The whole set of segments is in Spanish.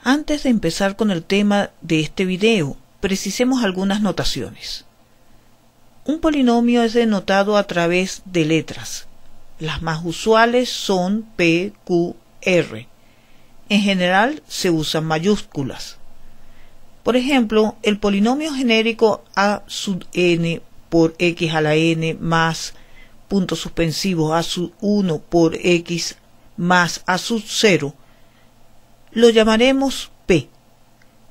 Antes de empezar con el tema de este video, precisemos algunas notaciones. Un polinomio es denotado a través de letras. Las más usuales son P, Q, R. En general se usan mayúsculas. Por ejemplo, el polinomio genérico a sub n por x a la n más puntos suspensivos a sub 1 por x más a sub 0 lo llamaremos P.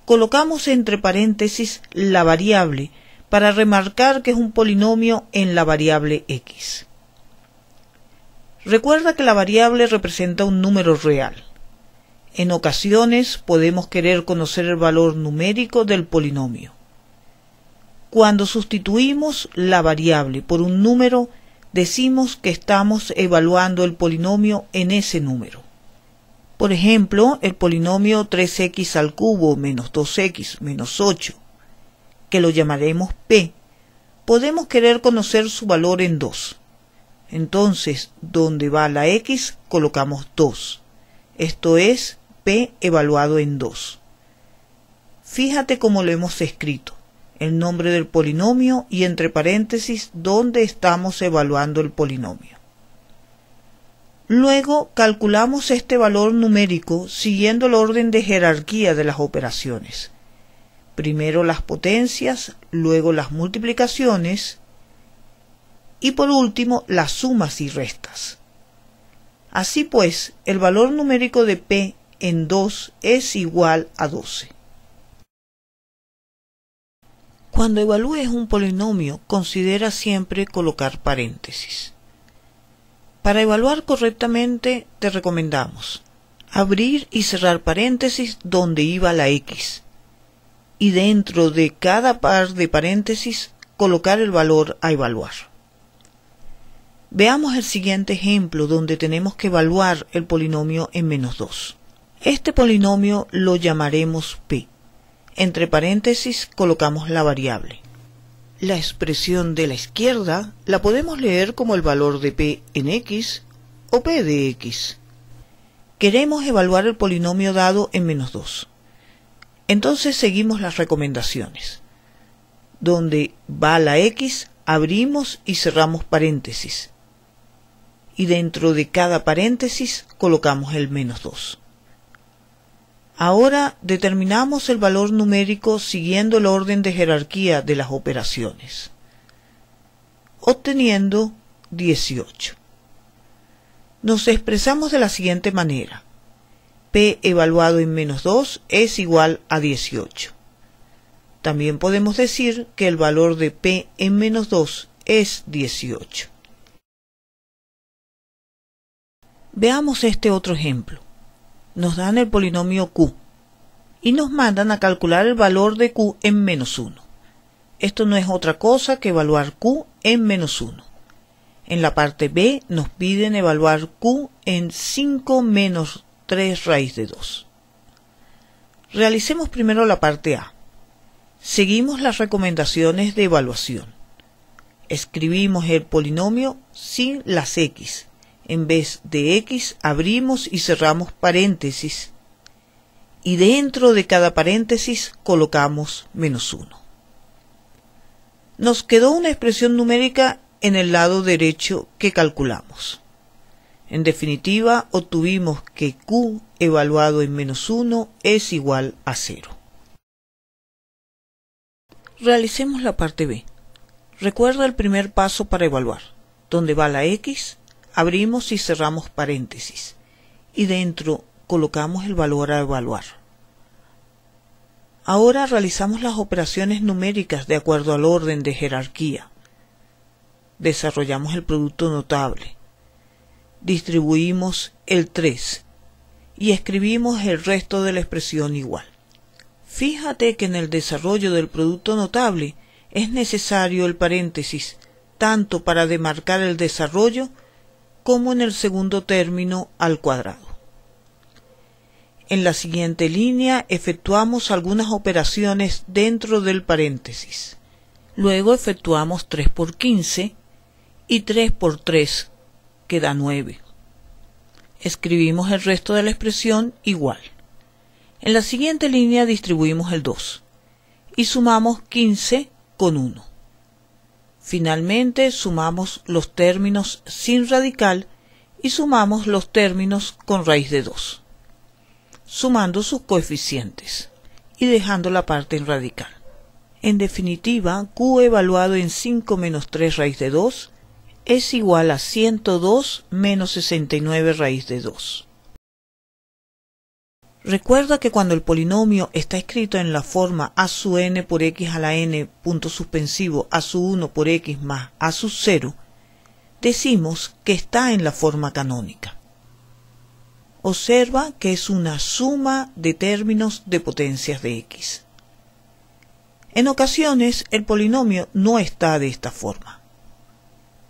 Colocamos entre paréntesis la variable para remarcar que es un polinomio en la variable x. Recuerda que la variable representa un número real. En ocasiones podemos querer conocer el valor numérico del polinomio. Cuando sustituimos la variable por un número, decimos que estamos evaluando el polinomio en ese número. Por ejemplo, el polinomio 3x al cubo menos 2x menos 8, que lo llamaremos P, podemos querer conocer su valor en 2. Entonces, donde va la x, colocamos 2. Esto es P evaluado en 2. Fíjate cómo lo hemos escrito, el nombre del polinomio y entre paréntesis donde estamos evaluando el polinomio. Luego calculamos este valor numérico siguiendo el orden de jerarquía de las operaciones. Primero las potencias, luego las multiplicaciones y por último las sumas y restas. Así pues, el valor numérico de P en 2 es igual a 12. Cuando evalúes un polinomio, considera siempre colocar paréntesis. Para evaluar correctamente, te recomendamos abrir y cerrar paréntesis donde iba la x, y dentro de cada par de paréntesis colocar el valor a evaluar. Veamos el siguiente ejemplo donde tenemos que evaluar el polinomio en menos 2. Este polinomio lo llamaremos P. Entre paréntesis colocamos la variable. La expresión de la izquierda la podemos leer como el valor de P en x o P de x. Queremos evaluar el polinomio dado en menos 2. Entonces seguimos las recomendaciones. Donde va la x, abrimos y cerramos paréntesis. Y dentro de cada paréntesis colocamos el menos 2. Ahora determinamos el valor numérico siguiendo el orden de jerarquía de las operaciones, obteniendo 18. Nos expresamos de la siguiente manera. P evaluado en menos 2 es igual a 18. También podemos decir que el valor de P en menos 2 es 18. Veamos este otro ejemplo. Nos dan el polinomio Q y nos mandan a calcular el valor de Q en menos 1. Esto no es otra cosa que evaluar Q en menos 1. En la parte B nos piden evaluar Q en 5 menos 3 raíz de 2. Realicemos primero la parte A. Seguimos las recomendaciones de evaluación. Escribimos el polinomio sin las x. En vez de x, abrimos y cerramos paréntesis, y dentro de cada paréntesis colocamos menos 1. Nos quedó una expresión numérica en el lado derecho que calculamos. En definitiva, obtuvimos que Q evaluado en menos 1 es igual a 0. Realicemos la parte B. Recuerda el primer paso para evaluar. Donde va la x, abrimos y cerramos paréntesis, y dentro colocamos el valor a evaluar. Ahora realizamos las operaciones numéricas de acuerdo al orden de jerarquía. Desarrollamos el producto notable. Distribuimos el 3 y escribimos el resto de la expresión igual. Fíjate que en el desarrollo del producto notable es necesario el paréntesis tanto para demarcar el desarrollo como en el segundo término al cuadrado. En la siguiente línea efectuamos algunas operaciones dentro del paréntesis. Luego efectuamos 3 por 15 y 3 por 3, que da 9. Escribimos el resto de la expresión igual. En la siguiente línea distribuimos el 2 y sumamos 15 con 1. Finalmente sumamos los términos sin radical y sumamos los términos con raíz de 2, sumando sus coeficientes y dejando la parte en radical. En definitiva, q evaluado en 5 menos 3 raíz de 2 es igual a 102 menos 69 raíz de 2. Recuerda que cuando el polinomio está escrito en la forma a sub n por x a la n punto suspensivo a sub 1 por x más a sub 0, decimos que está en la forma canónica. Observa que es una suma de términos de potencias de x. En ocasiones el polinomio no está de esta forma.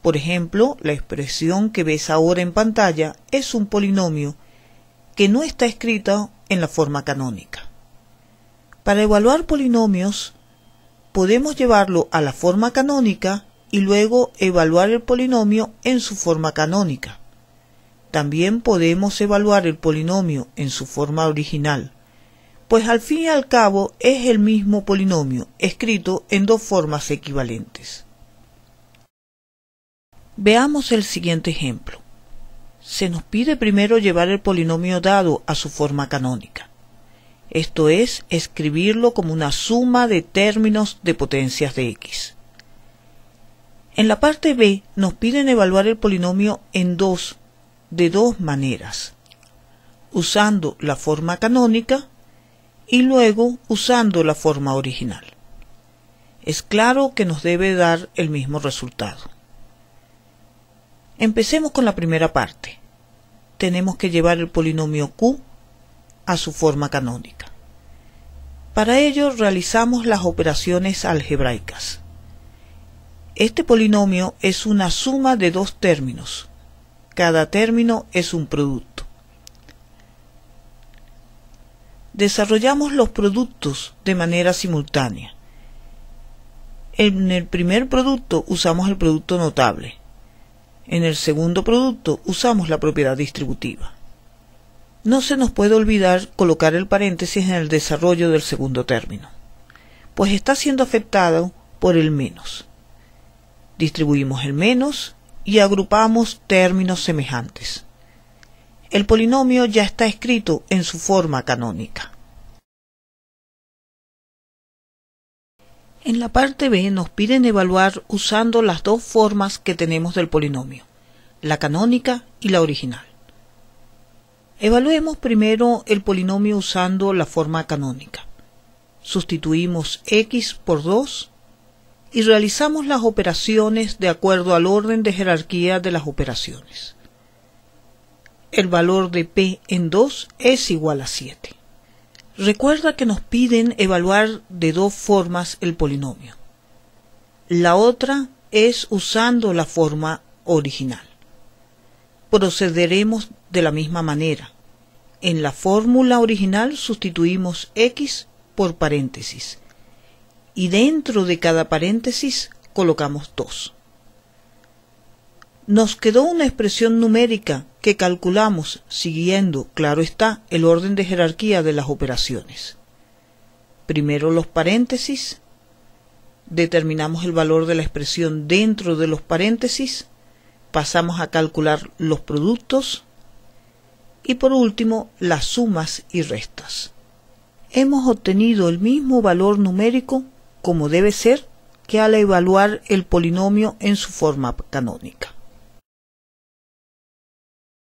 Por ejemplo, la expresión que ves ahora en pantalla es un polinomio que no está escrita en la forma canónica. Para evaluar polinomios, podemos llevarlo a la forma canónica y luego evaluar el polinomio en su forma canónica. También podemos evaluar el polinomio en su forma original, pues al fin y al cabo es el mismo polinomio escrito en dos formas equivalentes. Veamos el siguiente ejemplo. Se nos pide primero llevar el polinomio dado a su forma canónica. Esto es, escribirlo como una suma de términos de potencias de x. En la parte B nos piden evaluar el polinomio de dos maneras, usando la forma canónica y luego usando la forma original. Es claro que nos debe dar el mismo resultado. Empecemos con la primera parte. Tenemos que llevar el polinomio q a su forma canónica. Para ello realizamos las operaciones algebraicas. Este polinomio es una suma de dos términos. Cada término es un producto. Desarrollamos los productos de manera simultánea. En el primer producto usamos el producto notable. En el segundo producto usamos la propiedad distributiva. No se nos puede olvidar colocar el paréntesis en el desarrollo del segundo término, pues está siendo afectado por el menos. Distribuimos el menos y agrupamos términos semejantes. El polinomio ya está escrito en su forma canónica. En la parte B nos piden evaluar usando las dos formas que tenemos del polinomio, la canónica y la original. Evaluemos primero el polinomio usando la forma canónica. Sustituimos x por 2 y realizamos las operaciones de acuerdo al orden de jerarquía de las operaciones. El valor de p en 2 es igual a 7. Recuerda que nos piden evaluar de dos formas el polinomio. La otra es usando la forma original. Procederemos de la misma manera. En la fórmula original sustituimos x por paréntesis y dentro de cada paréntesis colocamos 2. Nos quedó una expresión numérica que calculamos siguiendo, claro está, el orden de jerarquía de las operaciones. Primero los paréntesis, determinamos el valor de la expresión dentro de los paréntesis, pasamos a calcular los productos y por último las sumas y restas. Hemos obtenido el mismo valor numérico como debe ser que al evaluar el polinomio en su forma canónica.